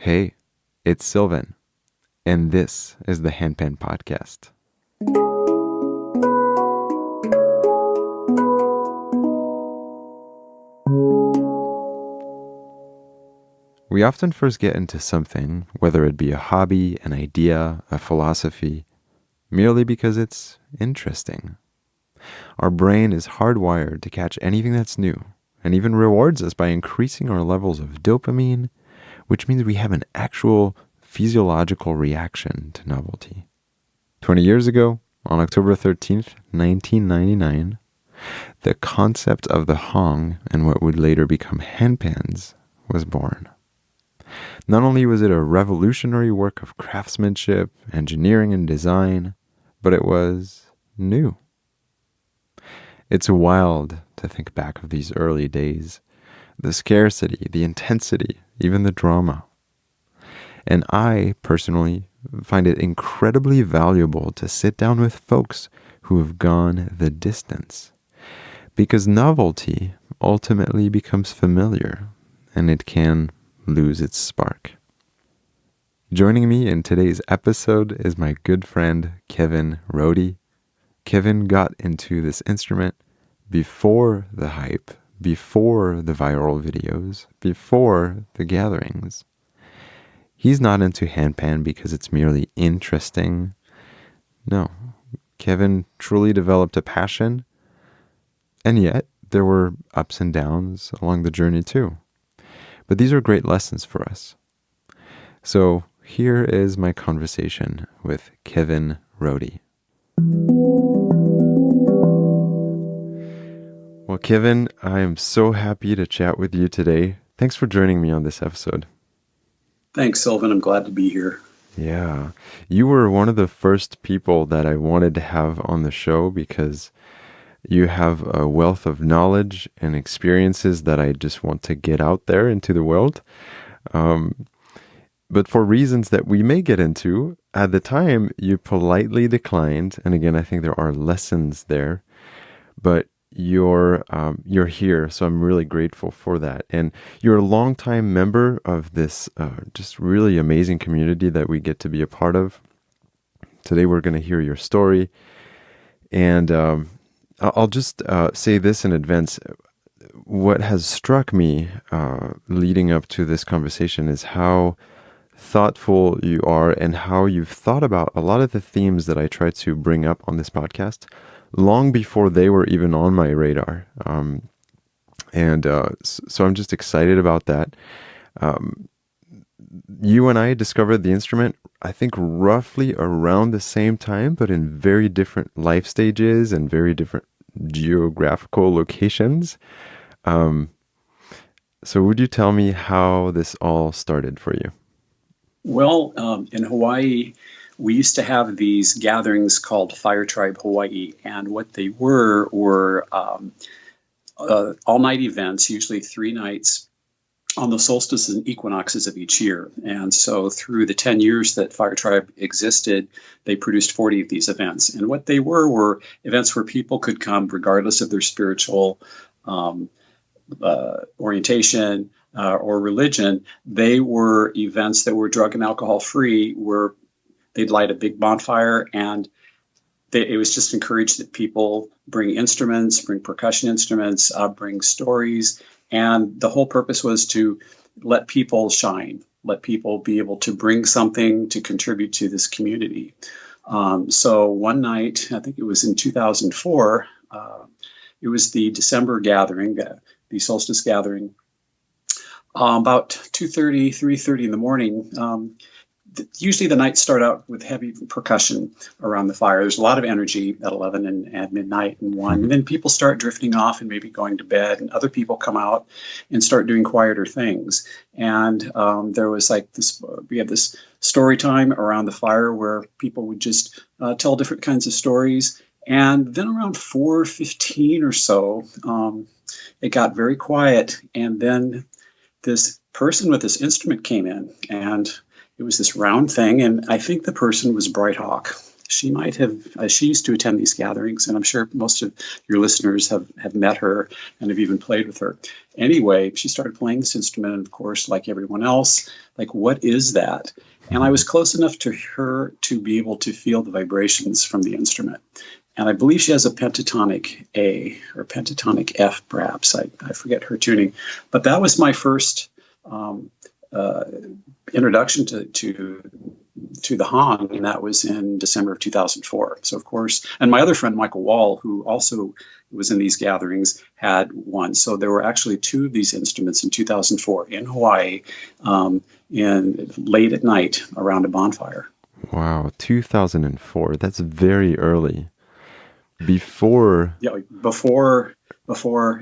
Hey, it's Sylvan, and this is the Handpan Podcast. We often first get into something, whether it be a hobby, an idea, a philosophy, merely because it's interesting. Our brain is hardwired to catch anything that's new, and even rewards us by increasing our levels of dopamine, which means we have an actual physiological reaction to novelty. 20 years ago, on October 13th, 1999, the concept of the hong and what would later become handpans was born. Not only was it a revolutionary work of craftsmanship, engineering, and design, but it was new. It's wild to think back of these early days, the scarcity, the intensity, even the drama. And I, personally, find it incredibly valuable to sit down with folks who have gone the distance, because novelty ultimately becomes familiar, and it can lose its spark. Joining me in today's episode is my good friend, Kevin Roddy. Kevin got into this instrument before the hype, before the viral videos, before the gatherings. He's not into handpan because it's merely interesting. No, Kevin truly developed a passion, and yet there were ups and downs along the journey too. But these are great lessons for us. So here is my conversation with Kevin Roddy. Well, Kevin, I am so happy to chat with you today. Thanks for joining me on this episode. Thanks, Sylvan. I'm glad to be here. Yeah, you were one of the first people that I wanted to have on the show because you have a wealth of knowledge and experiences that I just want to get out there into the world. But for reasons that we may get into, at the time, you politely declined. And again, I think there are lessons there. But you're here, so I'm really grateful for that. And you're a longtime member of this just really amazing community that we get to be a part of. Today, we're going to hear your story. And I'll just say this in advance. What has struck me leading up to this conversation is how thoughtful you are and how you've thought about a lot of the themes that I try to bring up on this podcast long before they were even on my radar. So I'm just excited about that. You and I discovered the instrument, I think, roughly around the same time, but in very different life stages and very different geographical locations. So would you tell me how this all started for you? Well, in Hawaii, we used to have these gatherings called Fire Tribe Hawaii, and what they were all-night events, usually 3 nights, on the solstices and equinoxes of each year. And so through the 10 years that Fire Tribe existed, they produced 40 of these events. And what they were events where people could come regardless of their spiritual orientation or religion. They were events that were drug and alcohol free, where they'd light a big bonfire, and it was just encouraged that people bring instruments, bring percussion instruments, bring stories. And the whole purpose was to let people shine, let people be able to bring something to contribute to this community. So one night, I think it was in 2004, it was the December gathering, the solstice gathering. About 2:30, 3:30 in the morning, usually the nights start out with heavy percussion around the fire. There's a lot of energy at 11 and at midnight and 1. And then people start drifting off and maybe going to bed, and other people come out and start doing quieter things. And there was we had this story time around the fire where people would just tell different kinds of stories. And then around 4:15 or so, it got very quiet. And then this person with this instrument came in, and it was this round thing, and I think the person was Bright Hawk. she might have, she used to attend these gatherings, and I'm sure most of your listeners have met her and have even played with her. Anyway, she started playing this instrument, and of course, like everyone else, like, what is that? And I was close enough to her to be able to feel the vibrations from the instrument. And I believe she has a pentatonic A or pentatonic F, perhaps. I forget her tuning. But that was my first uh, introduction to the Hong, and that was in December of 2004. So, of course, and my other friend, Michael Wall, who also was in these gatherings, had one. So there were actually two of these instruments in 2004 in Hawaii, in late at night around a bonfire. Wow, 2004. That's very early. Before. Yeah, before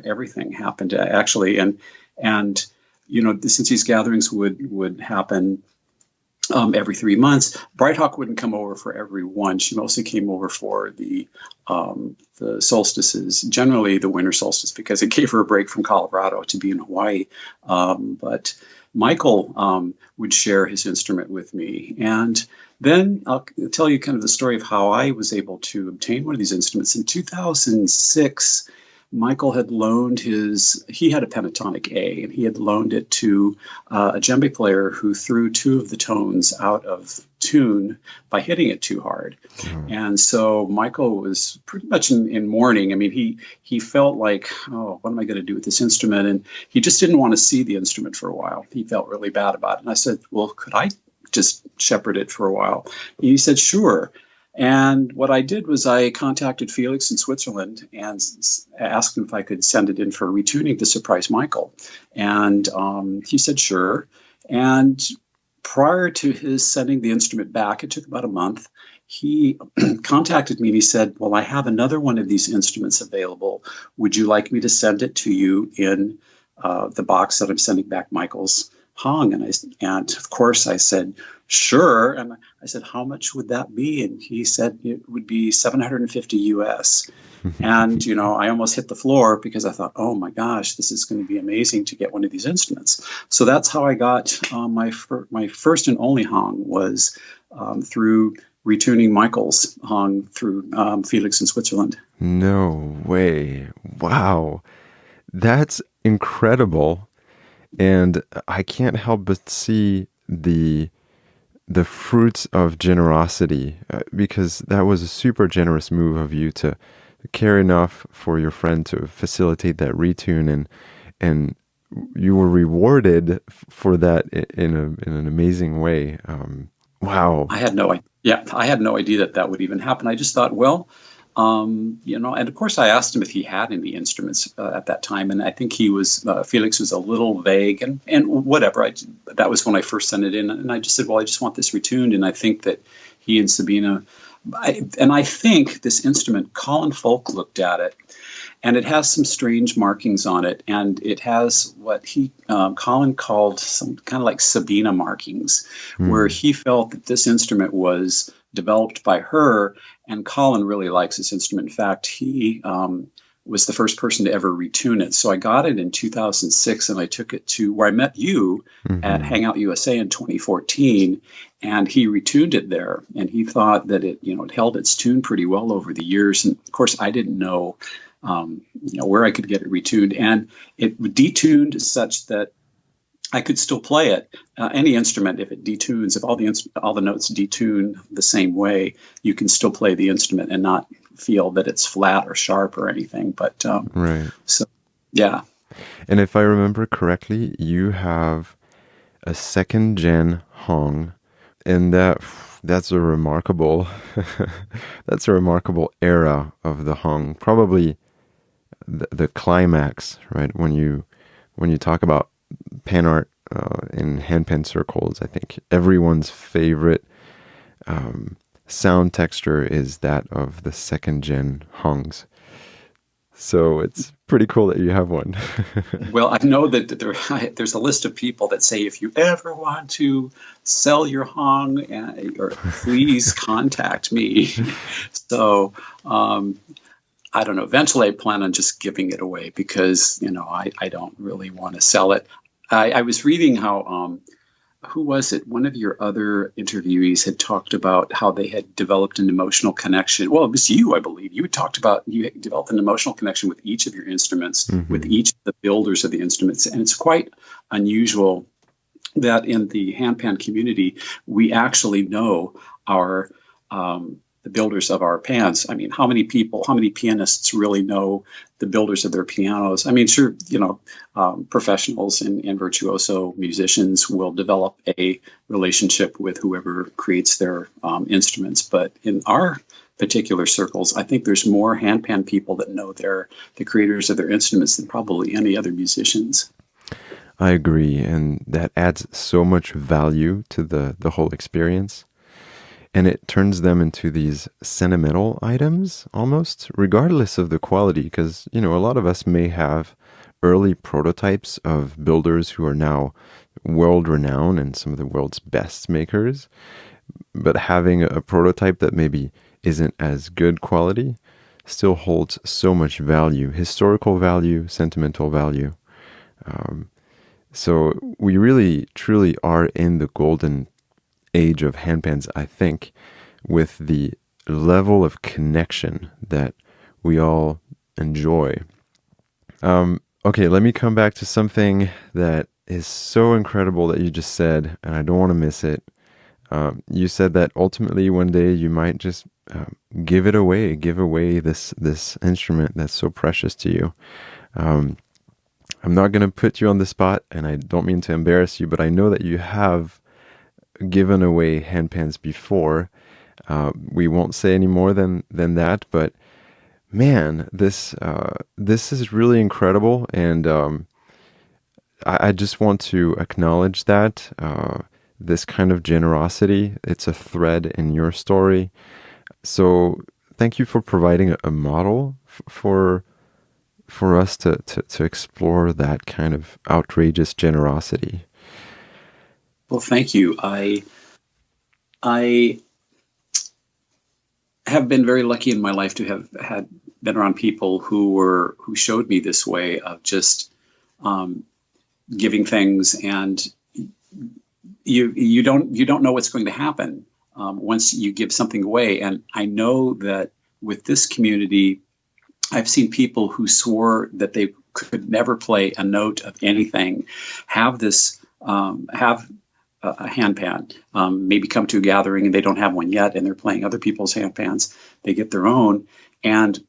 everything happened, actually, and since these gatherings would happen every 3 months, Bright Hawk wouldn't come over for every one. She mostly came over for the solstices, generally the winter solstice, because it gave her a break from Colorado to be in Hawaii. But Michael would share his instrument with me. And then I'll tell you kind of the story of how I was able to obtain one of these instruments. In 2006, Michael had loaned he had a pentatonic A, and he had loaned it to a djembe player who threw two of the tones out of tune by hitting it too hard. And so Michael was pretty much in mourning. I mean, he felt like, oh, what am I going to do with this instrument? And he just didn't want to see the instrument for a while. He felt really bad about it. And I said, well, could I just shepherd it for a while? And he said, sure. And what I did was I contacted Felix in Switzerland and asked him if I could send it in for retuning to surprise Michael. And he said, sure. And prior to his sending the instrument back, it took about a month, he contacted me and he said, well, I have another one of these instruments available. Would you like me to send it to you in the box that I'm sending back Michael's Hong? And of course I said, sure. And I said, how much would that be? And he said it would be 750 US. And, I almost hit the floor because I thought, oh my gosh, this is going to be amazing to get one of these instruments. So that's how I got my first and only Hong, was through retuning Michael's Hong through Felix in Switzerland. No way. Wow. That's incredible. And I can't help but see the fruits of generosity, because that was a super generous move of you to care enough for your friend to facilitate that retune, and you were rewarded for that in an amazing way. Wow. I had no idea that would even happen. I just thought, well, and of course I asked him if he had any instruments at that time, and I think Felix was a little vague, and whatever. That was when I first sent it in, and I just said, well, I just want this retuned, and I think that he and Sabina, I think this instrument, Colin Folk looked at it, and it has some strange markings on it, and it has what Colin called some kind of like Sabina markings, where he felt that this instrument was developed by her, and Colin really likes this instrument. In fact, he was the first person to ever retune it. So I got it in 2006, and I took it to where I met you at Hangout USA in 2014, and he retuned it there, and he thought that it held its tune pretty well over the years. And of course, I didn't know where I could get it retuned, and it detuned such that I could still play it. Any instrument, if it detunes, if all the notes detune the same way, you can still play the instrument and not feel that it's flat or sharp or anything. But right. So, yeah. And if I remember correctly, you have a second gen Hong, and that's a remarkable era of the Hong. Probably the climax, right? When you talk about pan art in handpan circles, I think everyone's favorite sound texture is that of the second gen Hongs. So it's pretty cool that you have one. Well, I know that there's a list of people that say, if you ever want to sell your Hong, please contact me. So I don't know. Eventually, I plan on just giving it away because I don't really want to sell it. I was reading how who was it? One of your other interviewees had talked about how they had developed an emotional connection. Well, it was you, I believe. You had talked about you had developed an emotional connection with each of your instruments, with Hmm. each of the builders of the instruments. And it's quite unusual that in the handpan community, we actually know our the builders of our pans. I mean, how many people, how many pianists really know the builders of their pianos? I mean, sure, professionals and virtuoso musicians will develop a relationship with whoever creates their instruments. But in our particular circles, I think there's more handpan people that know the creators of their instruments than probably any other musicians. I agree, and that adds so much value to the whole experience. And it turns them into these sentimental items almost, regardless of the quality. Because, a lot of us may have early prototypes of builders who are now world renowned and some of the world's best makers. But having a prototype that maybe isn't as good quality still holds so much value, historical value, sentimental value. Um, so we really, truly are in the golden age of handpans, I think, with the level of connection that we all enjoy. Okay, let me come back to something that is so incredible that you just said, and I don't want to miss it. You said that ultimately one day you might just give away this instrument that's so precious to you. Um, I'm not going to put you on the spot, and I don't mean to embarrass you, but I know that you have given away handpans before. We won't say any more than that, but man, this is really incredible, and I just want to acknowledge that this kind of generosity. It's a thread in your story. So thank you for providing a model for us to explore that kind of outrageous generosity. Well, thank you. I have been very lucky in my life to have had been around people who showed me this way of just um, giving things, and you don't know what's going to happen once you give something away. And I know that with this community, I've seen people who swore that they could never play a note of anything, have this have a handpan, maybe come to a gathering and they don't have one yet, and they're playing other people's handpans. They get their own, and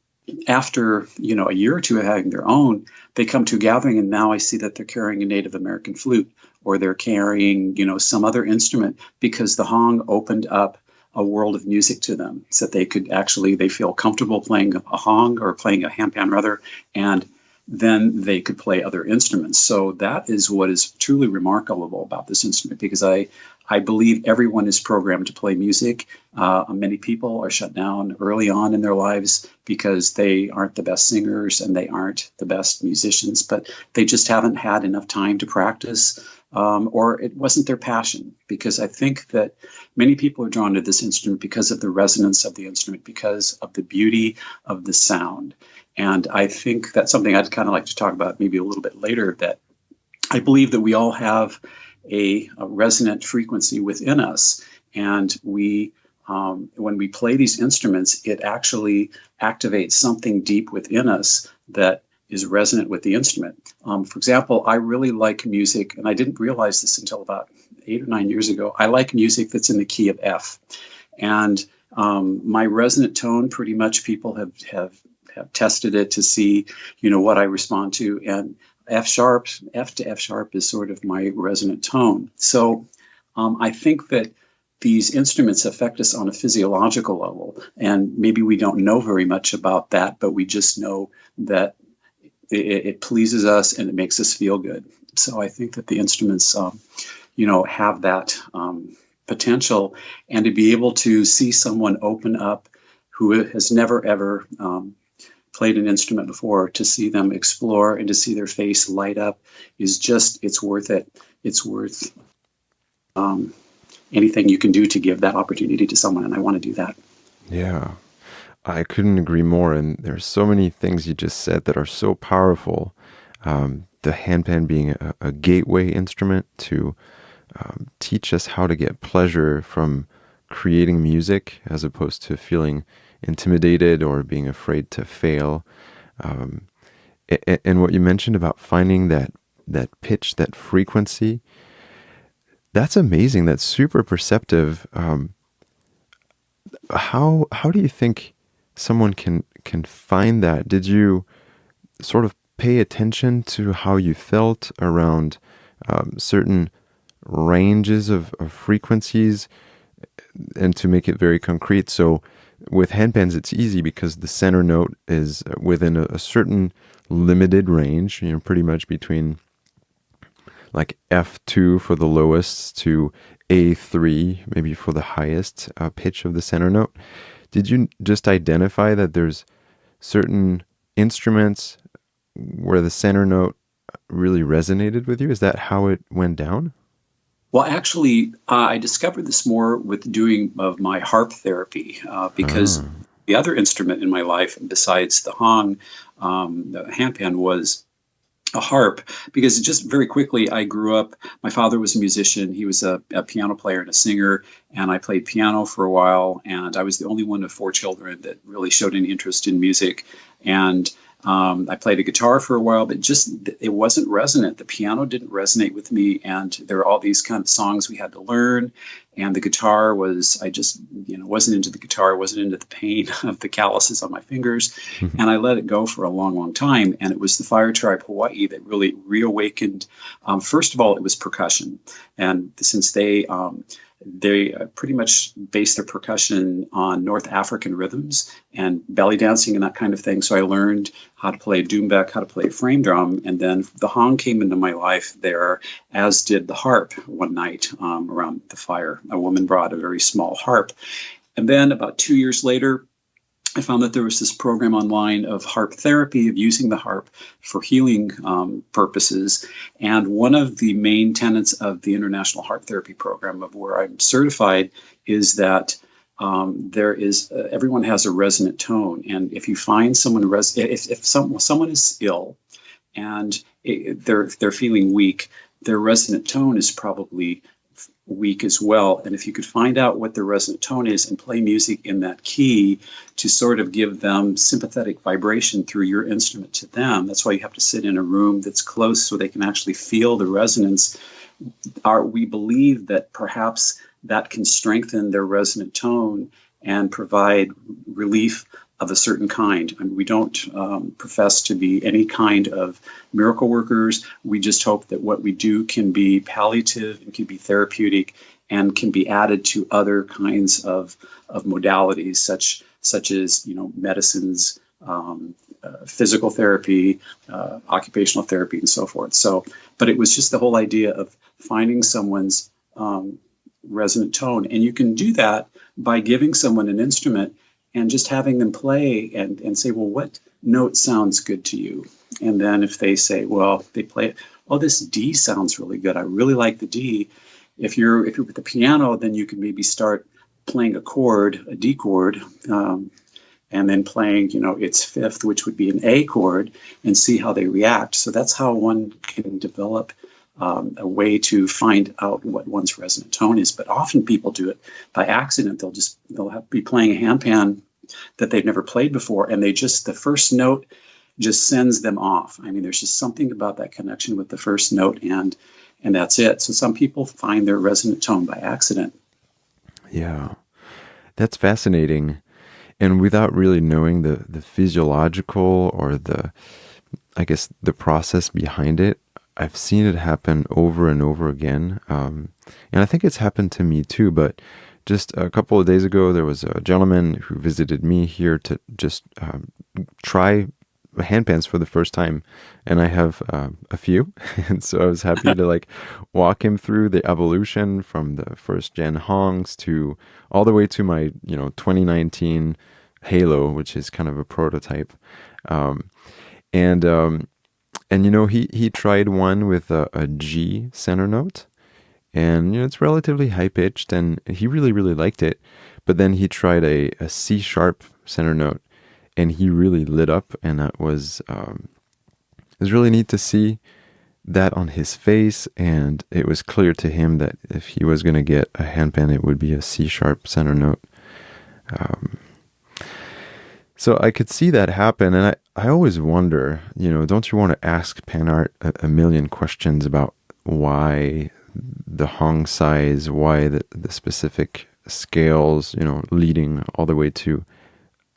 after a year or two of having their own, they come to a gathering, and now I see that they're carrying a Native American flute, or they're carrying some other instrument, because the Hong opened up a world of music to them, so that they feel comfortable playing a Hong, or playing a handpan rather, and then they could play other instruments. So that is what is truly remarkable about this instrument, because I believe everyone is programmed to play music. Many people are shut down early on in their lives because they aren't the best singers and they aren't the best musicians, but they just haven't had enough time to practice, or it wasn't their passion. Because I think that many people are drawn to this instrument because of the resonance of the instrument, because of the beauty of the sound. And I think that's something I'd kind of like to talk about maybe a little bit later, that I believe that we all have a resonant frequency within us. And when we play these instruments, it actually activates something deep within us that is resonant with the instrument. For example, I really like music, and I didn't realize this until about 8 or 9 years ago. I like music that's in the key of F. And my resonant tone, pretty much people have tested it to see, what I respond to. And F to F sharp is sort of my resonant tone. So I think that these instruments affect us on a physiological level. And maybe we don't know very much about that, but we just know that it pleases us and it makes us feel good. So I think that the instruments, have that potential. And to be able to see someone open up who has never, ever played an instrument before, to see them explore and to see their face light up it's worth it. It's worth anything you can do to give that opportunity to someone. And I want to do that. Yeah, I couldn't agree more. And there's so many things you just said that are so powerful. The handpan being a gateway instrument to teach us how to get pleasure from creating music as opposed to feeling intimidated or being afraid to fail. Um, and what you mentioned about finding that pitch, that frequency, that's amazing. That's super perceptive. How do you think someone can find that? Did you sort of pay attention to how you felt around certain ranges of frequencies, and to make it very concrete? So with handpans, it's easy because the center note is within a certain limited range, pretty much between like F2 for the lowest to A3, maybe for the highest pitch of the center note. Did you just identify that there's certain instruments where the center note really resonated with you? Is that how it went down? Well, actually, I discovered this more with doing of my harp therapy because Ah, the other instrument in my life besides the hong, the handpan, was a harp. Because just very quickly, I grew up. My father was a musician. He was a piano player and a singer, and I played piano for a while. And I was the only one of four children that really showed any interest in music. And I played a guitar for a while, but just it wasn't resonant. The piano didn't resonate with me, and there were all these kind of songs we had to learn. And the guitar was, I just, wasn't into the guitar, wasn't into the pain of the calluses on my fingers, and I let it go for a long, long time. And it was the Fire Tribe Hawaii that really reawakened. First of all, it was percussion, and since they pretty much base their percussion on North African rhythms and belly dancing and that kind of thing. So I learned how to play doumbek, how to play frame drum, and then the hong came into my life there, as did the harp. One night around the fire, a woman brought a very small harp, and then about 2 years later, I found that there was this program online of harp therapy, of using the harp for healing purposes. And one of the main tenets of the International Harp Therapy Program, of where I'm certified, is that there is everyone has a resonant tone. And if you find someone, if someone is ill and they're feeling weak, their resonant tone is probably weak as well. And if you could find out what their resonant tone is and play music in that key to sort of give them sympathetic vibration through your instrument to them, that's why you have to sit in a room that's close so they can actually feel the resonance. We believe that perhaps that can strengthen their resonant tone and provide relief of a certain kind. I mean, we don't profess to be any kind of miracle workers. We just hope that what we do can be palliative and can be therapeutic and can be added to other kinds of modalities, such as medicines, physical therapy, occupational therapy, and so forth. So, but it was just the whole idea of finding someone's resonant tone, and you can do that by giving someone an instrument and just having them play and say, well, what note sounds good to you? And then if they say, well, they play it, oh, this D sounds really good. I really like the D. If you're with the piano, then you can maybe start playing a chord, a D chord, and then playing, its fifth, which would be an A chord, and see how they react. So that's how one can develop a way to find out what one's resonant tone is. But often people do it by accident. They'll be playing a handpan that they've never played before, and the first note just sends them off. I mean, there's just something about that connection with the first note, and that's it. So some people find their resonant tone by accident. yeah, that's fascinating. And without really knowing the physiological or I guess, the process behind it, I've seen it happen over and over again. And I think it's happened to me too, but just a couple of days ago, there was a gentleman who visited me here to just try handpans for the first time. And I have a few. And so I was happy to walk him through the evolution from the first gen hongs to all the way to my, 2019 Halo, which is kind of a prototype. Um, and he tried one with a G center note, and it's relatively high pitched, and he really really liked it. But then he tried a C sharp center note, and he really lit up, and that was it was really neat to see that on his face, and it was clear to him that if he was going to get a handpan, it would be a C sharp center note. Um, so I could see that happen, and I always wonder, don't you want to ask pan art a million questions about why the Hong size, why the specific scales, leading all the way to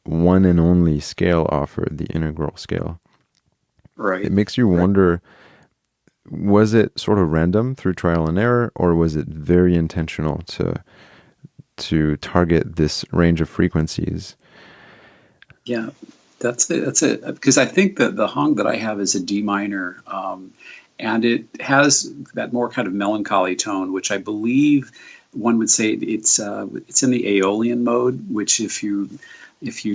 one and only scale offered, the integral scale. It Right. makes you Right. wonder, was it sort of random through trial and error, or was it very intentional to target this range of frequencies? Yeah, that's it. That's it. Because I think that the Hong that I have is a D minor, and it has that more kind of melancholy tone, which I believe one would say it's in the Aeolian mode. Which, if you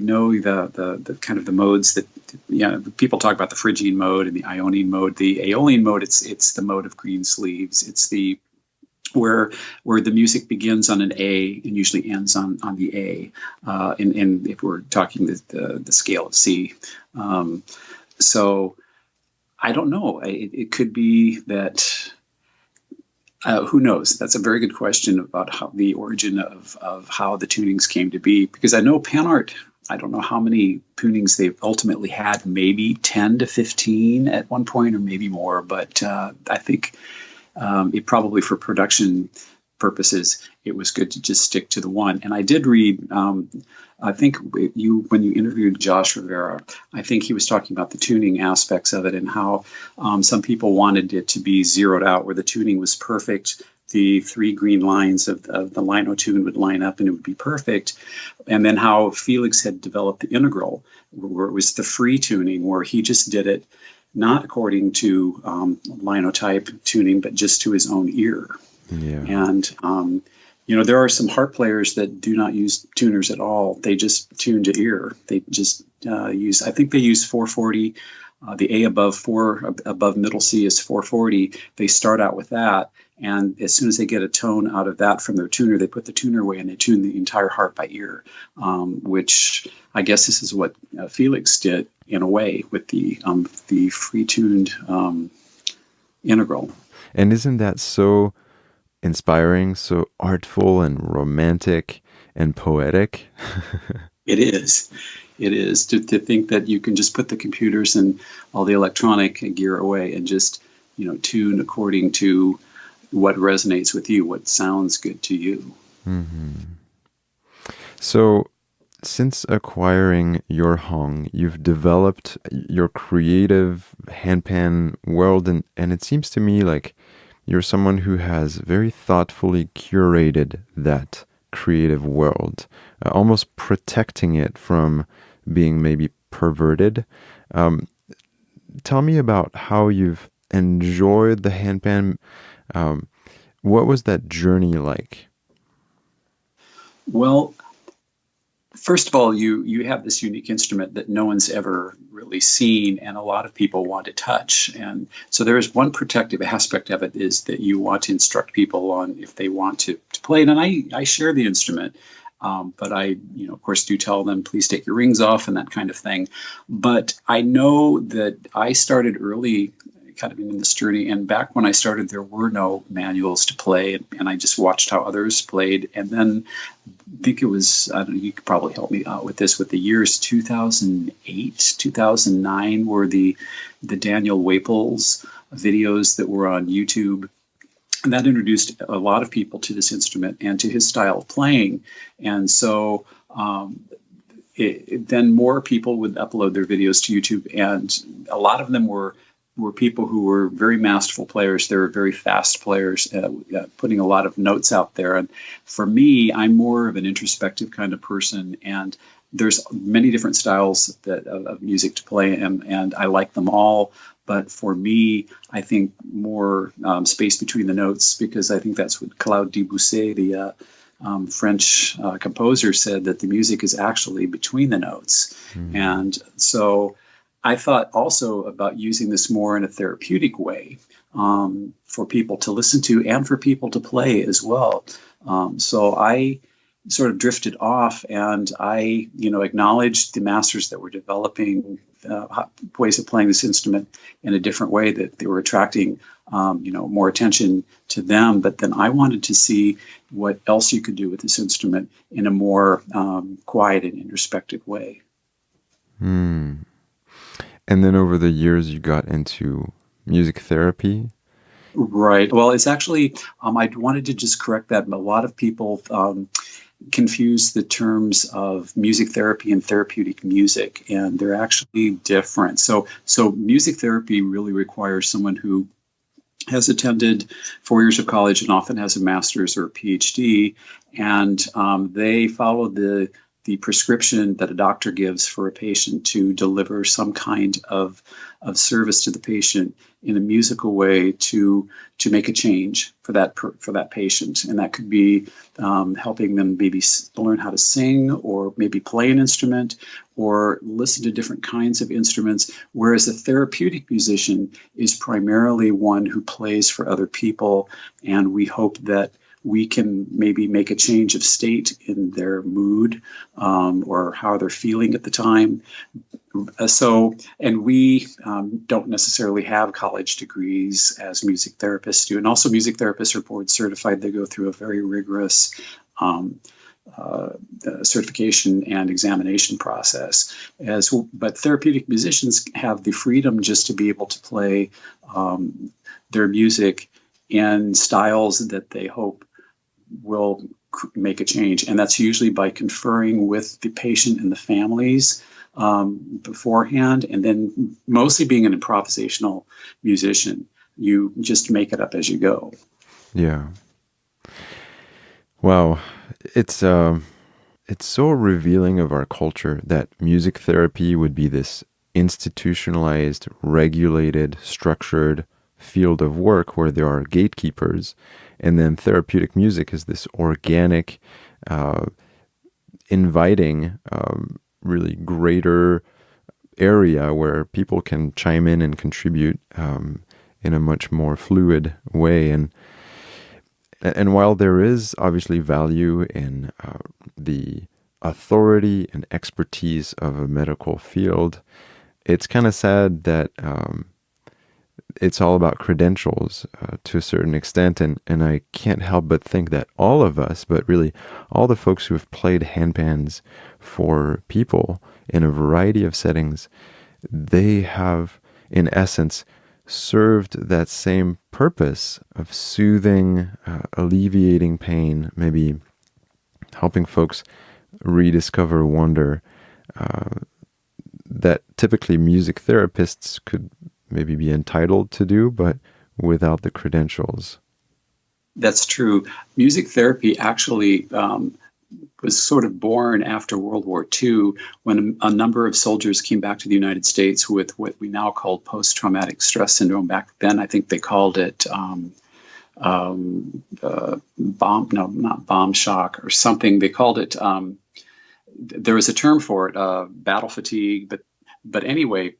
know the kind of the modes that people talk about the Phrygian mode and the Ionian mode. The Aeolian mode, it's the mode of green sleeves. It's the where the music begins on an A and usually ends on the A, in if we're talking the scale of C. So I don't know. It could be that. Who knows? That's a very good question about how the origin of how the tunings came to be. Because I know pan art, I don't know how many tunings they've ultimately had, maybe 10 to 15 at one point, or maybe more. But I think it probably, for production purposes, it was good to just stick to the one. And I did read, I think when you interviewed Josh Rivera, I think he was talking about the tuning aspects of it and how some people wanted it to be zeroed out, where the tuning was perfect. The three green lines of the lino tune would line up and it would be perfect. And then how Felix had developed the integral, where it was the free tuning, where he just did it not according to linotype tuning, but just to his own ear. Yeah. And, there are some harp players that do not use tuners at all. They just tune to ear. They just I think they use 440. The A above middle C is 440. They start out with that. And as soon as they get a tone out of that from their tuner, they put the tuner away and they tune the entire harp by ear, which I guess this is what Felix did in a way with the free-tuned integral. And isn't that so inspiring, so artful and romantic and poetic? It is. It is to think that you can just put the computers and all the electronic gear away and just, tune according to what resonates with you, what sounds good to you. Mm-hmm. So, since acquiring your Hong, you've developed your creative handpan world, and it seems to me like you're someone who has very thoughtfully curated that creative world, almost protecting it from being maybe perverted. Um, Tell me about how you've enjoyed the handpan. Um, what was that journey like? Well, first of all, you have this unique instrument that no one's ever really seen, and a lot of people want to touch. And so there is one protective aspect of it, is that you want to instruct people on if they want to play it. And I share the instrument, but I, of course, do tell them, please take your rings off and that kind of thing. But I know that I started early, kind of in this journey. And back when I started, there were no manuals to play, and I just watched how others played. And then I think it was, I don't know, you could probably help me out with this, with the years 2008, 2009 were the Daniel Waples videos that were on YouTube. And that introduced a lot of people to this instrument and to his style of playing. And so then more people would upload their videos to YouTube, and a lot of them were people who were very masterful players. They were very fast players, putting a lot of notes out there. And for me, I'm more of an introspective kind of person, and there's many different styles of music to play, and I like them all. But for me, I think more space between the notes, because I think that's what Claude Debussy, the French composer, said, that the music is actually between the notes. Mm. And so I thought also about using this more in a therapeutic way, for people to listen to and for people to play as well. So I sort of drifted off, and I, acknowledged the masters that were developing ways of playing this instrument in a different way, that they were attracting, more attention to them. But then I wanted to see what else you could do with this instrument in a more quiet and introspective way. Hmm. And then over the years, you got into music therapy. Right. Well, it's actually, I wanted to just correct that. A lot of people confuse the terms of music therapy and therapeutic music, and they're actually different. So music therapy really requires someone who has attended 4 years of college and often has a master's or a PhD, and they follow the prescription that a doctor gives for a patient to deliver some kind of service to the patient in a musical way to make a change for that patient. And that could be helping them maybe learn how to sing, or maybe play an instrument, or listen to different kinds of instruments. Whereas a therapeutic musician is primarily one who plays for other people, and we hope that we can maybe make a change of state in their mood, or how they're feeling at the time. And we don't necessarily have college degrees as music therapists do. And also, music therapists are board certified. They go through a very rigorous um, certification and examination process. But therapeutic musicians have the freedom just to be able to play their music in styles that they hope will make a change. And that's usually by conferring with the patient and the families beforehand, and then mostly being an improvisational musician. You just make it up as you go. Yeah. Wow. It's so revealing of our culture that music therapy would be this institutionalized, regulated, structured field of work where there are gatekeepers, and then therapeutic music is this organic, inviting, really greater area where people can chime in and contribute in a much more fluid way. And while there is obviously value in the authority and expertise of a medical field, it's kind of sad that it's all about credentials to a certain extent. And I can't help but think that all of us, but really all the folks who have played handpans for people in a variety of settings, they have, in essence, served that same purpose of soothing, alleviating pain, maybe helping folks rediscover wonder, that typically music therapists could maybe be entitled to do, but without the credentials. That's true. Music therapy actually was sort of born after World War II, when a number of soldiers came back to the United States with what we now call post-traumatic stress syndrome. Back then, I think they called it not bomb shock or something. They called it, there was a term for it, battle fatigue. But anyway,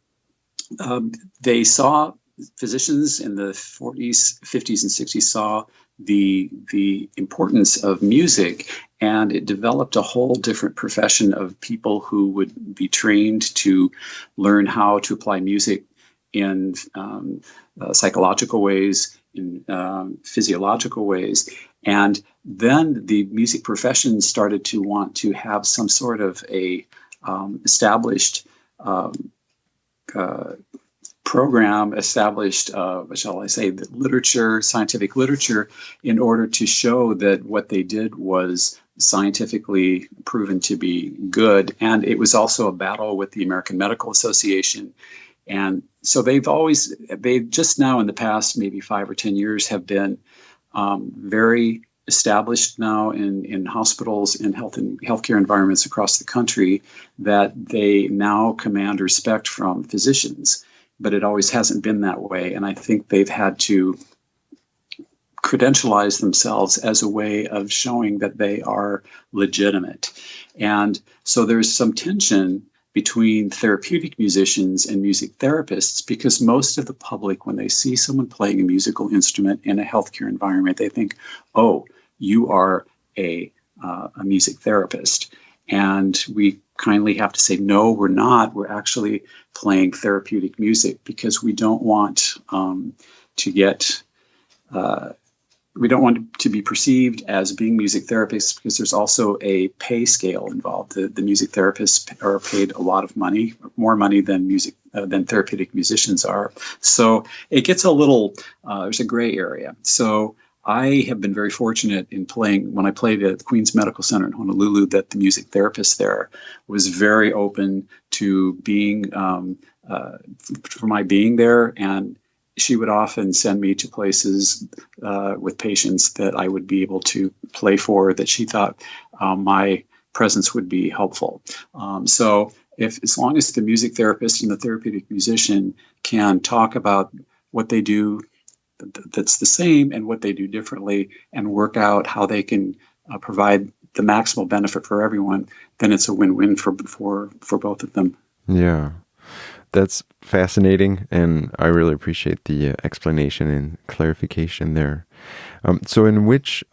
they saw, physicians in the 40s, 50s, and 60s saw the importance of music, and it developed a whole different profession of people who would be trained to learn how to apply music in psychological ways, in physiological ways. And then the music profession started to want to have some sort of a established program, established, shall I say, the literature, scientific literature, in order to show that what they did was scientifically proven to be good. And it was also a battle with the American Medical Association. And so they just now in the past maybe 5 or 10 years have been very established now in hospitals and healthcare environments across the country, that they now command respect from physicians. But it always hasn't been that way. And I think they've had to credentialize themselves as a way of showing that they are legitimate. And so there's some tension between therapeutic musicians and music therapists, because most of the public, when they see someone playing a musical instrument in a healthcare environment, they think, oh, you are a a music therapist. And we kindly have to say, no, we're not. We're actually playing therapeutic music because we don't want to get we don't want to be perceived as being music therapists, because there's also a pay scale involved. The music therapists are paid a lot of money, more money than than therapeutic musicians are. So it gets a little there's a gray area. So I have been very fortunate in playing, when I played at the Queen's Medical Center in Honolulu, that the music therapist there was very open to being for my being there, and she would often send me to places with patients that I would be able to play for, that she thought my presence would be helpful. So as long as the music therapist and the therapeutic musician can talk about what they do that's the same and what they do differently, and work out how they can provide the maximal benefit for everyone, then it's a win-win for both of them. Yeah. That's fascinating, and I really appreciate the explanation and clarification there. So, in which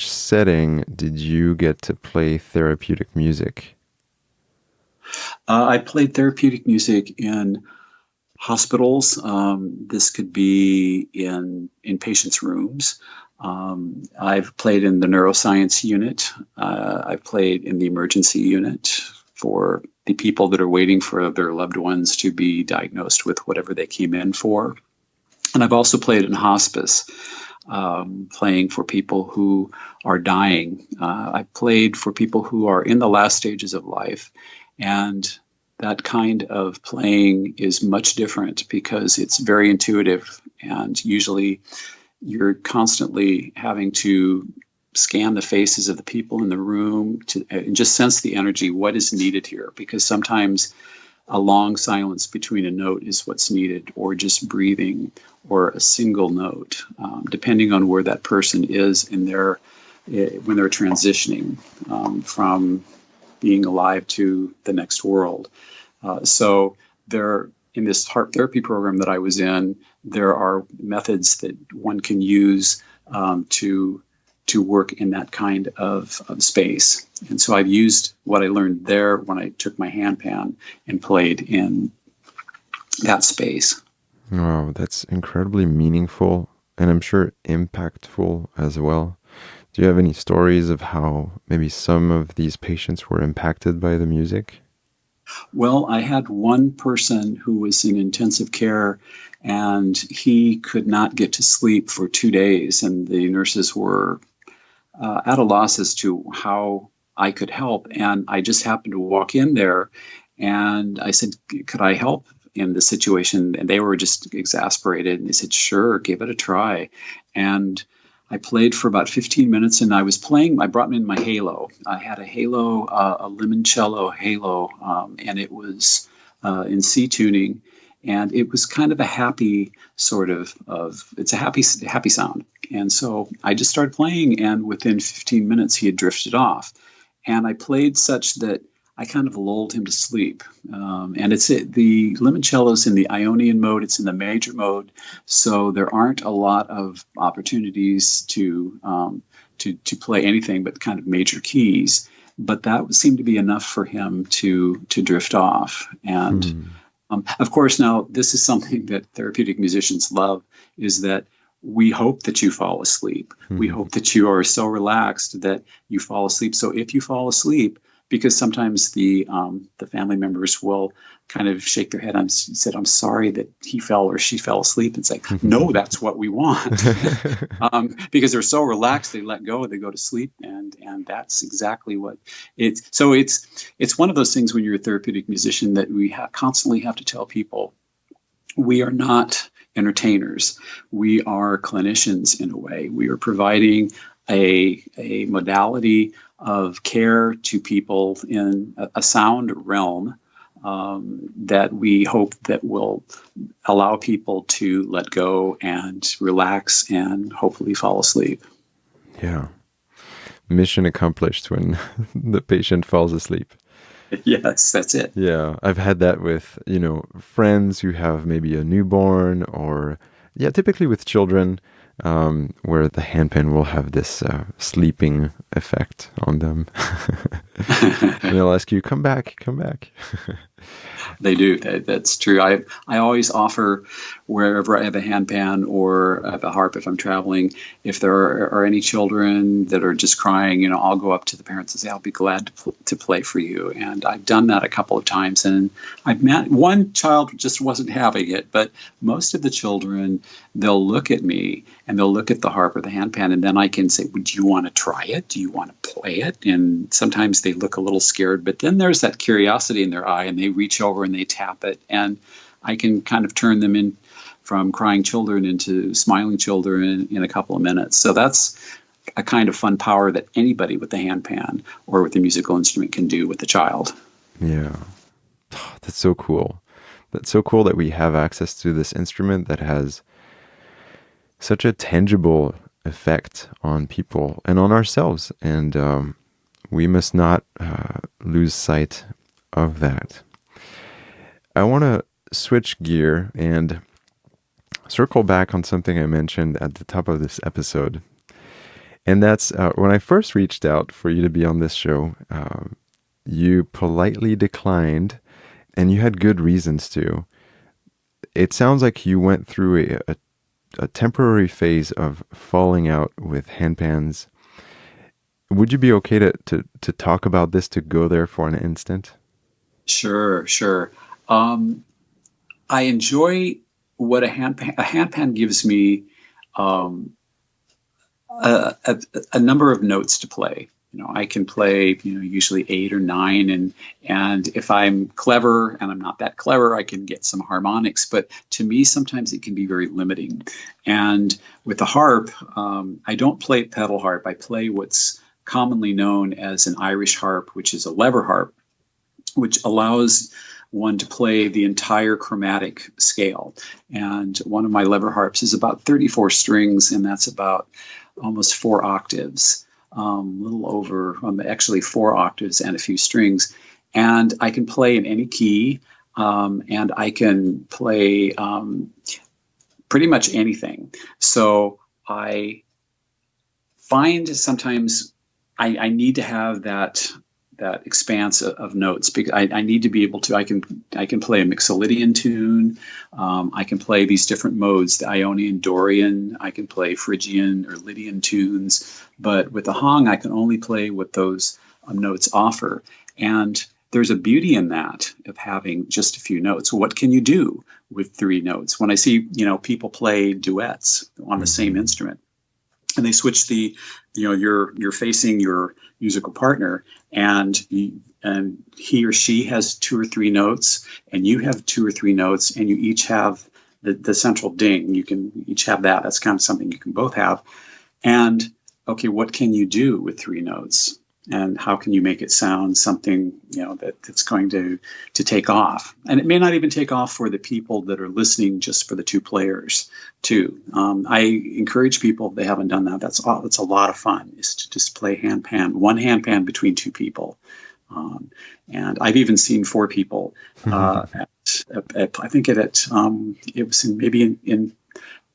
setting did you get to play therapeutic music? I played therapeutic music in hospitals. This could be in patients' rooms. I've played in the neuroscience unit. I've played in the emergency unit for the people that are waiting for their loved ones to be diagnosed with whatever they came in for. And I've also played in hospice, playing for people who are dying. I've played for people who are in the last stages of life. And that kind of playing is much different because it's very intuitive, and usually you're constantly having to scan the faces of the people in the room and just sense the energy, what is needed here, because sometimes a long silence between a note is what's needed, or just breathing, or a single note, depending on where that person is in when they're transitioning from being alive to the next world. So in this heart therapy program that I was in, there are methods that one can use to work in that kind of space. And so I've used what I learned there when I took my handpan and played in that space. Wow, that's incredibly meaningful, and I'm sure impactful as well. Do you have any stories of how maybe some of these patients were impacted by the music? Well, I had one person who was in intensive care, and he could not get to sleep for 2 days, and the nurses were at a loss as to how I could help. And I just happened to walk in there, and I said, could I help in this situation? And they were just exasperated, and they said, sure, give it a try. And I played for about 15 minutes, and I brought in my halo. I had a halo, a limoncello halo, and it was in C tuning, and it was kind of a happy sort of it's a happy sound. And so I just started playing, and within 15 minutes he had drifted off. And I played such that I kind of lulled him to sleep. And the limoncello's in the Ionian mode, it's in the major mode, so there aren't a lot of opportunities to play anything but kind of major keys. But that seemed to be enough for him to drift off. And of course, now this is something that therapeutic musicians love, is that we hope that you fall asleep. We hope that you are so relaxed that you fall asleep. So if you fall asleep, because sometimes the family members will kind of shake their head and said, I'm sorry that he fell or she fell asleep. It's like, no, that's what we want. Because they're so relaxed, they let go, they go to sleep. And that's exactly what it's. So it's one of those things when you're a therapeutic musician that we constantly have to tell people, we are not entertainers. We are clinicians in a way. We are providing a modality of care to people in a sound realm that we hope that will allow people to let go and relax and hopefully fall asleep. Yeah. Mission accomplished when the patient falls asleep. Yes, that's it. Yeah, I've had that with, friends who have maybe a newborn, or typically with children. where the handpan will have this sleeping effect on them. And they'll ask you, come back, come back. They do. That's true. I always offer, wherever I have a handpan or I have a harp, if I'm traveling, if there are any children that are just crying, I'll go up to the parents and say, I'll be glad to play for you. And I've done that a couple of times. And I've met one child just wasn't having it, but most of the children, they'll look at me and they'll look at the harp or the handpan, and then I can say, would you want to try it? Do you want to play it? And sometimes they look a little scared, but then there's that curiosity in their eye, and they reach over and they tap it, and I can kind of turn them in from crying children into smiling children in a couple of minutes. So that's a kind of fun power that anybody with the handpan or with a musical instrument can do with the child. Yeah. That's so cool. That's so cool that we have access to this instrument that has such a tangible effect on people and on ourselves. And we must not lose sight of that. I want to switch gear and circle back on something I mentioned at the top of this episode. And that's when I first reached out for you to be on this show, you politely declined, and you had good reasons to. It sounds like you went through a temporary phase of falling out with handpans. Would you be okay to talk about this, to go there for an instant? Sure. I enjoy what a handpan gives me, a number of notes to play. I can play, usually 8 or 9, and if I'm clever, and I'm not that clever, I can get some harmonics. But to me, sometimes it can be very limiting. And with the harp, I don't play pedal harp. I play what's commonly known as an Irish harp, which is a lever harp, which allows one to play the entire chromatic scale. And one of my lever harps is about 34 strings, and that's about almost 4 octaves. A little over, actually 4 octaves and a few strings. And I can play in any key, and I can play pretty much anything. So I find sometimes I need to have that expanse of notes, because I need to be able to, I can play a Mixolydian tune. I can play these different modes, the Ionian, Dorian. I can play Phrygian or Lydian tunes, but with the Hong, I can only play what those notes offer. And there's a beauty in that, of having just a few notes. What can you do with 3 notes? When I see, people play duets on the same instrument, and they switch you're facing your musical partner, and he or she has 2 or 3 notes, and you have 2 or 3 notes, and you each have the central ding. You can each have that. That's kind of something you can both have. And okay, what can you do with 3 notes? And how can you make it sound something, that's going to take off? And it may not even take off for the people that are listening, just for the 2 players too. I encourage people, if they haven't done that, that's a lot of fun, is to just play one handpan between 2 people. And I've even seen 4 people I think it was maybe in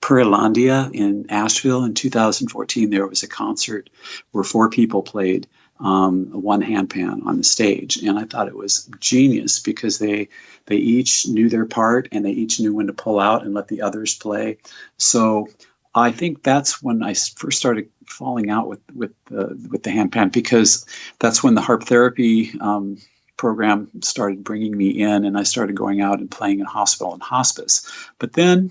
Pearlandia in Asheville in 2014. There was a concert where 4 people played one handpan on the stage, and I thought it was genius, because they each knew their part, and they each knew when to pull out and let the others play. So I think that's when I first started falling out with the handpan, because that's when the harp therapy program started bringing me in, and I started going out and playing in hospital and hospice. But then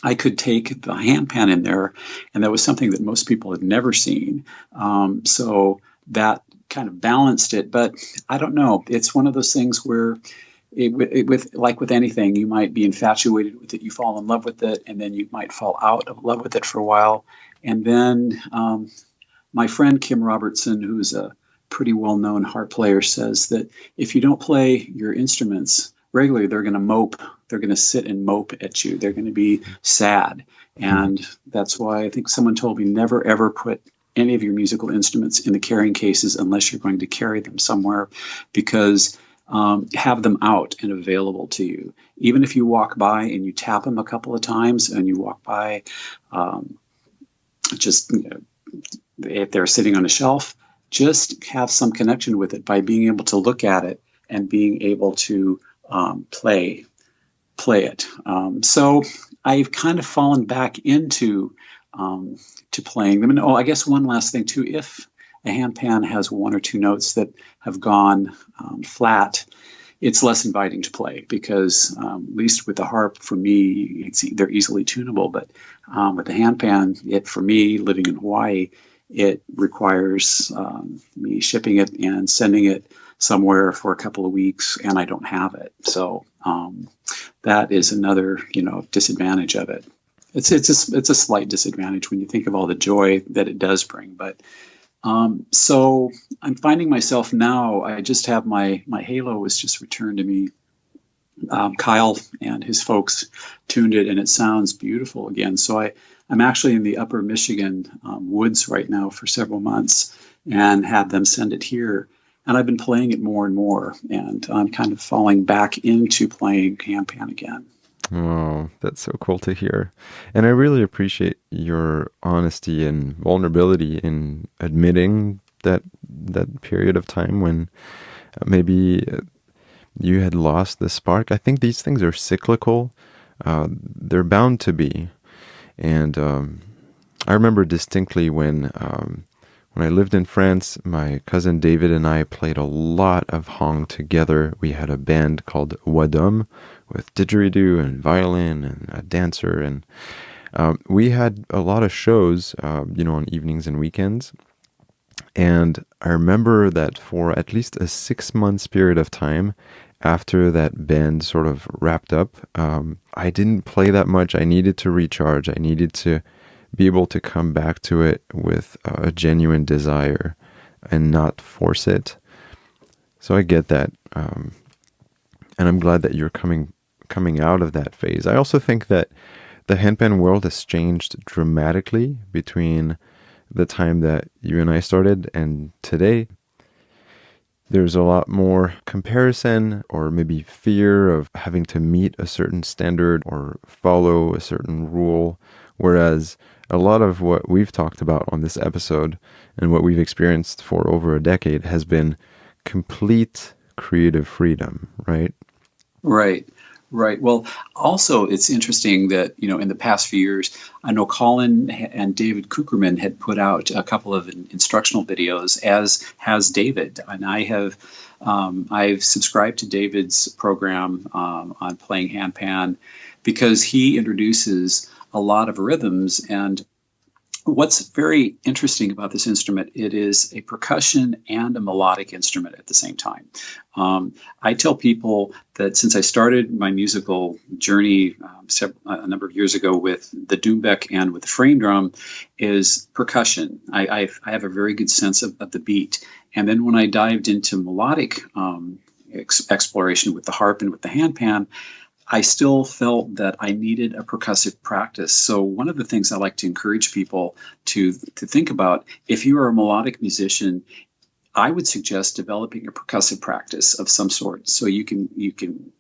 I could take the handpan in there, and that was something that most people had never seen. So that kind of balanced it. But I don't know. It's one of those things where, with anything, you might be infatuated with it. You fall in love with it, and then you might fall out of love with it for a while. And then my friend Kim Robertson, who's a pretty well-known harp player, says that if you don't play your instruments regularly, they're going to mope. They're going to sit and mope at you. They're going to be sad. And that's why I think someone told me, never, ever put any of your musical instruments in the carrying cases unless you're going to carry them somewhere, because have them out and available to you. Even if you walk by and you tap them a couple of times, and you walk by just if they're sitting on a shelf, just have some connection with it by being able to look at it and being able to play it. So I've kind of fallen back into to playing them. And I guess one last thing too, if a handpan has one or two notes that have gone flat, it's less inviting to play because, at least with the harp, for me, they're easily tunable. But with the handpan, for me, living in Hawaii, it requires me shipping it and sending it somewhere for a couple of weeks, and I don't have it. So that is another, disadvantage of it. It's a slight disadvantage when you think of all the joy that it does bring. But so I'm finding myself now, I just have my Halo was just returned to me. Kyle and his folks tuned it, and it sounds beautiful again. So I'm actually in the upper Michigan woods right now for several months and had them send it here. And I've been playing it more and more, and I'm kind of falling back into playing handpan again. Oh, that's so cool to hear. And I really appreciate your honesty and vulnerability in admitting that period of time when maybe you had lost the spark. I think these things are cyclical. They're bound to be. And I remember distinctly when I lived in France, my cousin David and I played a lot of hong together. We had a band called Wadum with didgeridoo and violin and a dancer. And we had a lot of shows, on evenings and weekends. And I remember that for at least a 6 months period of time after that band sort of wrapped up, I didn't play that much. I needed to recharge. I needed to be able to come back to it with a genuine desire and not force it. So I get that. And I'm glad that you're coming out of that phase. I also think that the handpan world has changed dramatically between the time that you and I started and today. There's a lot more comparison or maybe fear of having to meet a certain standard or follow a certain rule, whereas a lot of what we've talked about on this episode and what we've experienced for over a decade has been complete creative freedom, right? Right. Right. Well, also, it's interesting that, in the past few years, I know Colin and David Kuckerman had put out a couple of instructional videos, as has David. And I've subscribed to David's program on playing handpan because he introduces a lot of rhythms. And what's very interesting about this instrument, it is a percussion and a melodic instrument at the same time. I tell people that since I started my musical journey a number of years ago with the doumbek and with the frame drum, is percussion. I have a very good sense of the beat. And then when I dived into melodic exploration with the harp and with the handpan, I still felt that I needed a percussive practice. So one of the things I like to encourage people to think about, if you are a melodic musician, I would suggest developing a percussive practice of some sort. So you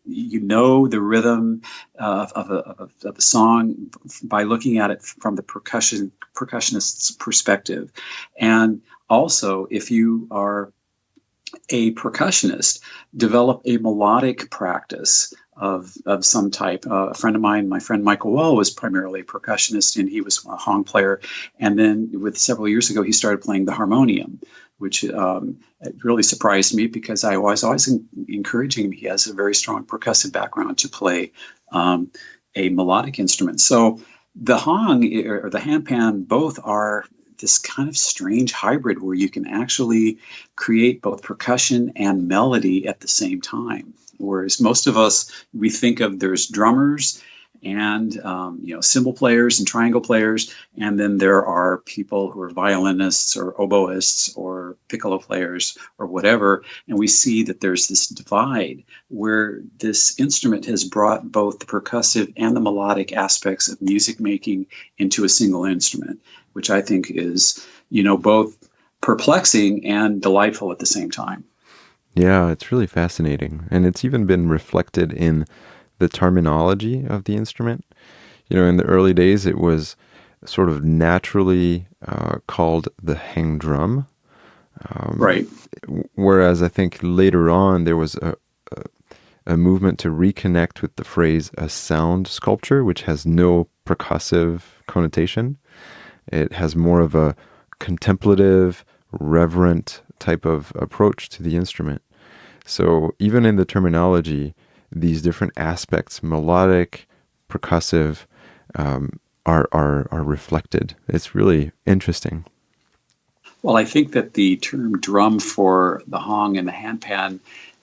know the rhythm of a song by looking at it from the percussionist's perspective. And also, if you are a percussionist, develop a melodic practice of some type. A friend of mine, my friend Michael Well, was primarily a percussionist, and he was a hong player. And then several years ago, he started playing the harmonium, which it really surprised me because I was always encouraging him. He has a very strong percussive background to play a melodic instrument. So the hong or the handpan both are this kind of strange hybrid where you can actually create both percussion and melody at the same time. Whereas most of us, we think of there's drummers and cymbal players and triangle players, and then there are people who are violinists or oboists or piccolo players or whatever, and we see that there's this divide where this instrument has brought both the percussive and the melodic aspects of music making into a single instrument, which I think is, both perplexing and delightful at the same time. Yeah, it's really fascinating. And it's even been reflected in the terminology of the instrument. In the early days, it was sort of naturally called the hang drum. Right. Whereas I think later on there was a movement to reconnect with the phrase a sound sculpture, which has no percussive connotation. It has more of a contemplative, reverent type of approach to the instrument. So even in the terminology, these different aspects, melodic, percussive, are reflected. It's really interesting. Well, I think that the term drum for the hong and the handpan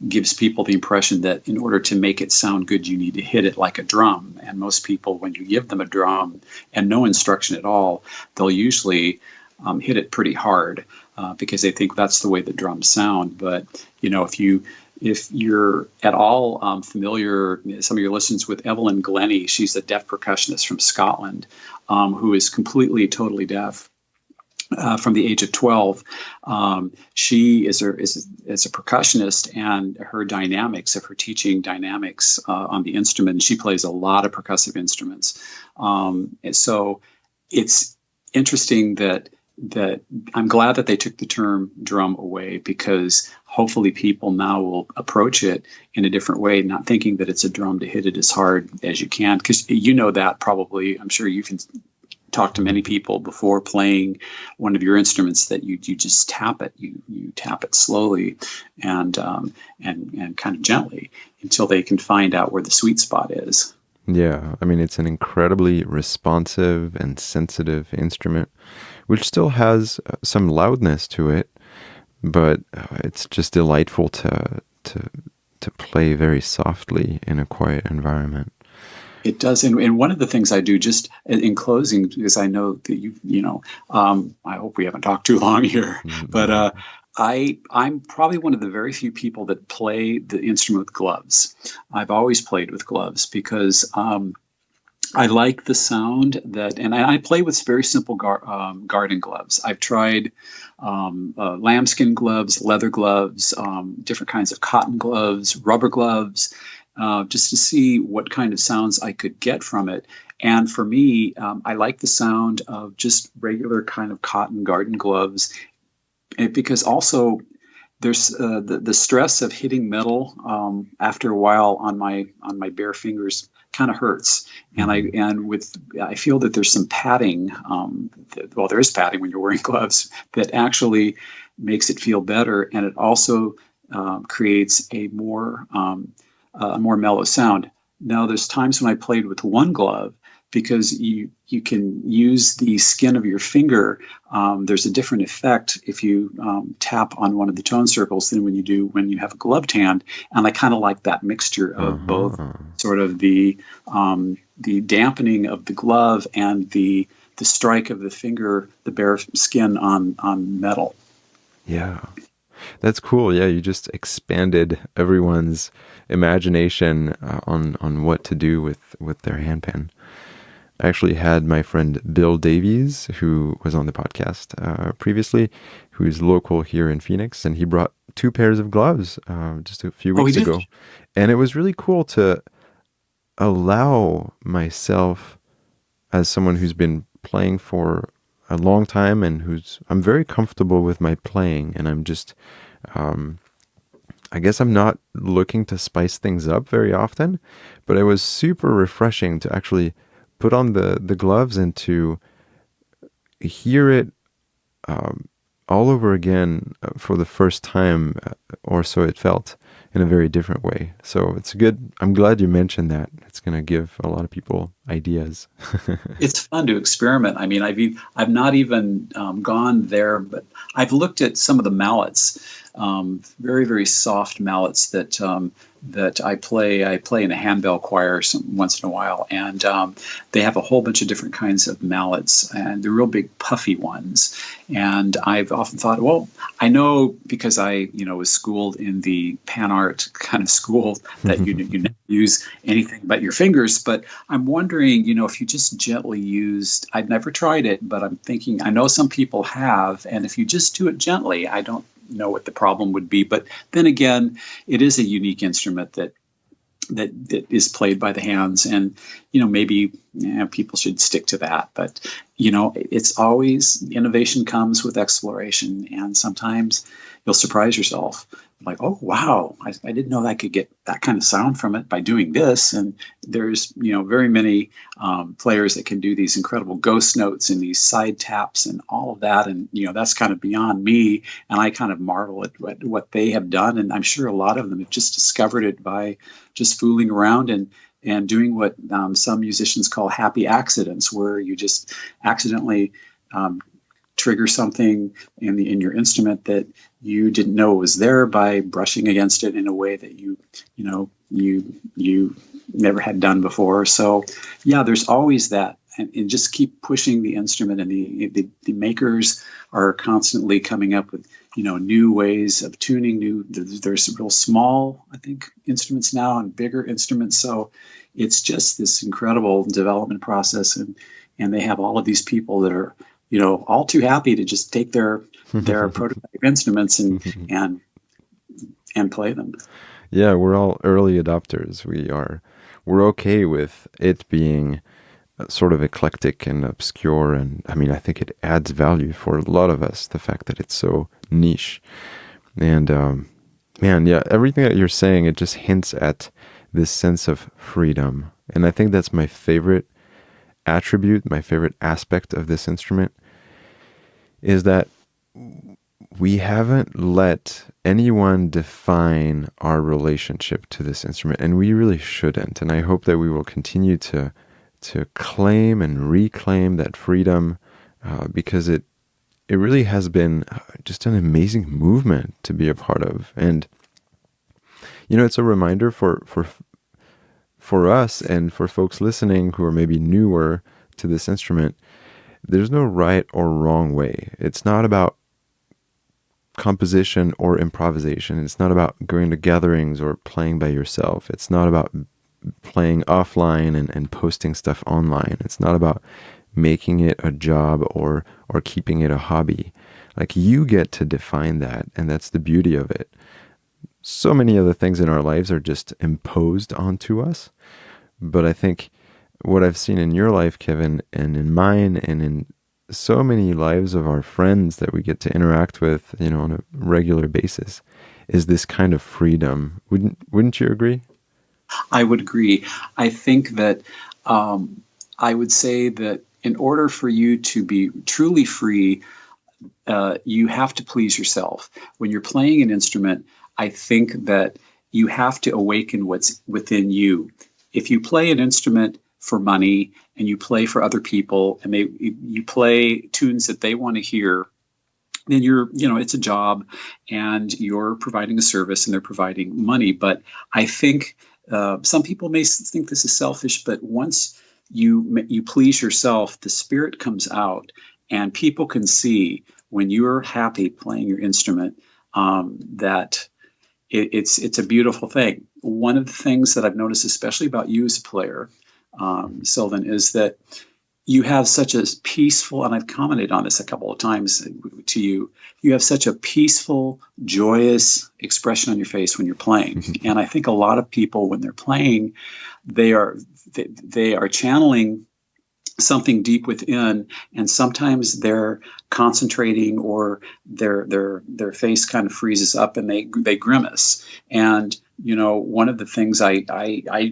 gives people the impression that in order to make it sound good, you need to hit it like a drum. And most people, when you give them a drum and no instruction at all, they'll usually hit it pretty hard because they think that's the way the drums sound. But if you're at all familiar, some of your listeners, with Evelyn Glennie, she's a deaf percussionist from Scotland who is completely, totally deaf. From the age of 12, she is a percussionist, and her dynamics of her teaching dynamics on the instrument. And she plays a lot of percussive instruments. And so it's interesting that I'm glad that they took the term drum away, because hopefully people now will approach it in a different way, not thinking that it's a drum to hit it as hard as you can, because that probably, I'm sure you can talk to many people before playing one of your instruments, that you just tap it. You tap it slowly and kind of gently until they can find out where the sweet spot is. Yeah, I mean, it's an incredibly responsive and sensitive instrument, which still has some loudness to it, but it's just delightful to play very softly in a quiet environment. It does, and one of the things I do, just in closing, because I know that I hope we haven't talked too long here, but I'm probably one of the very few people that play the instrument with gloves. I've always played with gloves because I like the sound and I play with very simple garden gloves. I've tried lambskin gloves, leather gloves, different kinds of cotton gloves, rubber gloves, just to see what kind of sounds I could get from it. And for me, I like the sound of just regular kind of cotton garden gloves, because also there's the stress of hitting metal after a while on my bare fingers kind of hurts, and I feel that there's some padding. There is padding when you're wearing gloves that actually makes it feel better, and it also creates a more mellow sound. Now, there's times when I played with one glove, because you can use the skin of your finger. There's a different effect if you tap on one of the tone circles than when you have a gloved hand. And I kind of like that mixture of both sort of the dampening of the glove and the strike of the finger, the bare skin on metal. Yeah. That's cool. Yeah, you just expanded everyone's imagination on what to do with their handpan. I actually had my friend Bill Davies, who was on the podcast previously, who's local here in Phoenix, and he brought 2 pairs of gloves just a few weeks ago. And it was really cool to allow myself, as someone who's been playing for a long time and I'm very comfortable with my playing, and I'm just, I guess I'm not looking to spice things up very often, but it was super refreshing to actually put on the gloves and to hear it all over again for the first time, or so it felt, in a very different way. So it's good. I'm glad you mentioned that. It's going to give a lot of people ideas. It's fun to experiment. I mean, I've not even gone there, but I've looked at some of the mallets, very, very soft mallets that I play. I play in a handbell choir once in a while, and they have a whole bunch of different kinds of mallets, and they're real big puffy ones. And I've often thought, well, I know, because I was schooled in the pan art kind of school, that you never use anything but your fingers. But I'm wondering, if you just gently used, I've never tried it, but I'm thinking, I know some people have, and if you just do it gently, I don't know what the problem would be. But then again, it is a unique instrument that that is played by the hands. And maybe people should stick to that. But it's always, innovation comes with exploration, and sometimes you'll surprise yourself, like, oh wow, I didn't know that I could get that kind of sound from it by doing this. And there's very many players that can do these incredible ghost notes and these side taps and all of that. And that's kind of beyond me, and I kind of marvel at what they have done. And I'm sure a lot of them have just discovered it by just fooling around and doing what some musicians call happy accidents, where you just accidentally trigger something in your instrument that you didn't know was there by brushing against it in a way that you never had done before. So yeah, there's always that. And just keep pushing the instrument, and the makers are constantly coming up with new ways of tuning. There's real small, I think, instruments now and bigger instruments. So it's just this incredible development process, and they have all of these people that are all too happy to just take their prototype instruments and play them. Yeah, we're all early adopters. We're okay with it being sort of eclectic and obscure, and I mean, I think it adds value for a lot of us, the fact that it's so niche. And man, yeah, everything that you're saying, it just hints at this sense of freedom. And I think that's my favorite attribute, my favorite aspect of this instrument, is that we haven't let anyone define our relationship to this instrument, and we really shouldn't. And I hope that we will continue to claim and reclaim that freedom, because it really has been just an amazing movement to be a part of. And it's a reminder for us and for folks listening who are maybe newer to this instrument. There's no right or wrong way. It's not about composition or improvisation. It's not about going to gatherings or playing by yourself. It's not about playing offline and posting stuff online. It's not about making it a job or keeping it a hobby. Like, you get to define that, and that's the beauty of it. So many other things in our lives are just imposed onto us. But I think what I've seen in your life, Kevin, and in mine, and in so many lives of our friends that we get to interact with, on a regular basis, is this kind of freedom. Wouldn't you agree? I would agree. I think that I would say that in order for you to be truly free, you have to please yourself. When you're playing an instrument, I think that you have to awaken what's within you. If you play an instrument for money, and you play for other people, and you play tunes that they want to hear, then it's a job, and you're providing a service, and they're providing money. But I think some people may think this is selfish, but once you please yourself, the spirit comes out, and people can see when you're happy playing your instrument, that it's a beautiful thing. One of the things that I've noticed, especially about you as a player, Sylvan, is that you have such a peaceful, and I've commented on this a couple of times to you, you have such a peaceful, joyous expression on your face when you're playing. And I think a lot of people, when they're playing, they are channeling something deep within, and sometimes they're concentrating, or their face kind of freezes up and they grimace. And one of the things I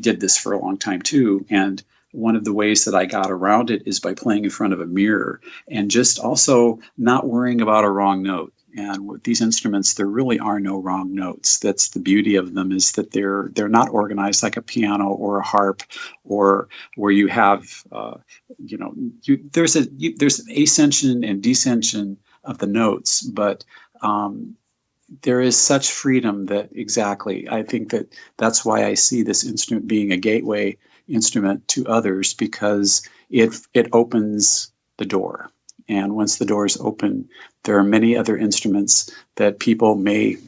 did this for a long time too, and one of the ways that I got around it is by playing in front of a mirror, and just also not worrying about a wrong note. And with these instruments, there really are no wrong notes. That's the beauty of them, is that they're not organized like a piano or a harp, or where you have there's an ascension and descension of the notes, but there is such freedom that, exactly, I think that's why I see this instrument being a gateway instrument to others, because it opens the door. And once the door is open, there are many other instruments that people may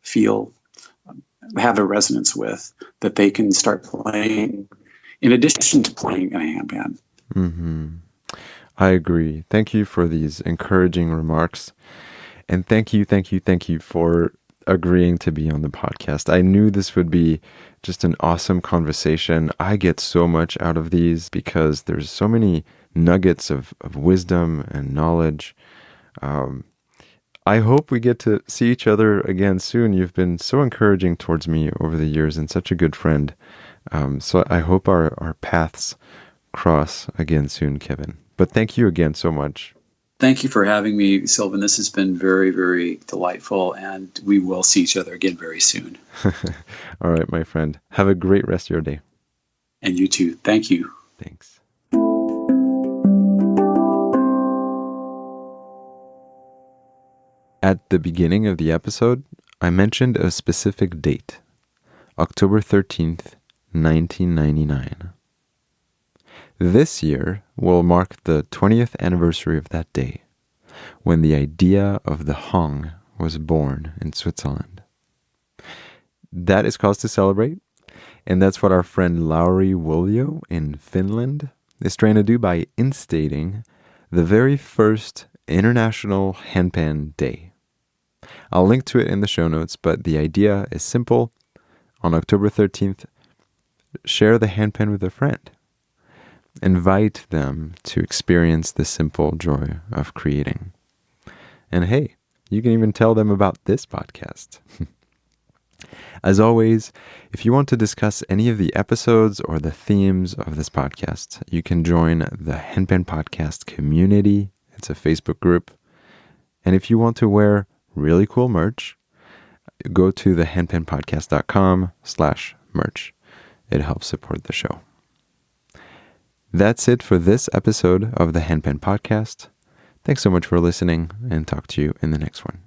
feel have a resonance with, that they can start playing in addition to playing in a handpan. Mm-hmm. I agree. Thank you for these encouraging remarks. And thank you for agreeing to be on the podcast. I knew this would be just an awesome conversation. I get so much out of these because there's so many nuggets of wisdom and knowledge. I hope we get to see each other again soon. You've been so encouraging towards me over the years and such a good friend. So I hope our paths cross again soon, Kevin. But thank you again so much. Thank you for having me, Sylvan. This has been very, very delightful, and we will see each other again very soon. All right, my friend. Have a great rest of your day. And you too. Thank you. Thanks. At the beginning of the episode, I mentioned a specific date, October 13th, 1999. This year will mark the 20th anniversary of that day, when the idea of the Hong was born in Switzerland. That is cause to celebrate, and that's what our friend Lauri Wollio in Finland is trying to do by instating the very first International Handpan Day. I'll link to it in the show notes, but the idea is simple. On October 13th, share the handpan with a friend. Invite them to experience the simple joy of creating. And hey, you can even tell them about this podcast. As always, if you want to discuss any of the episodes or the themes of this podcast, you can join the Handpan Podcast community. It's a Facebook group. And if you want to wear really cool merch, go to thehandpanpodcast.com/merch. It helps support the show. That's it for this episode of the Handpan Podcast. Thanks so much for listening, and talk to you in the next one.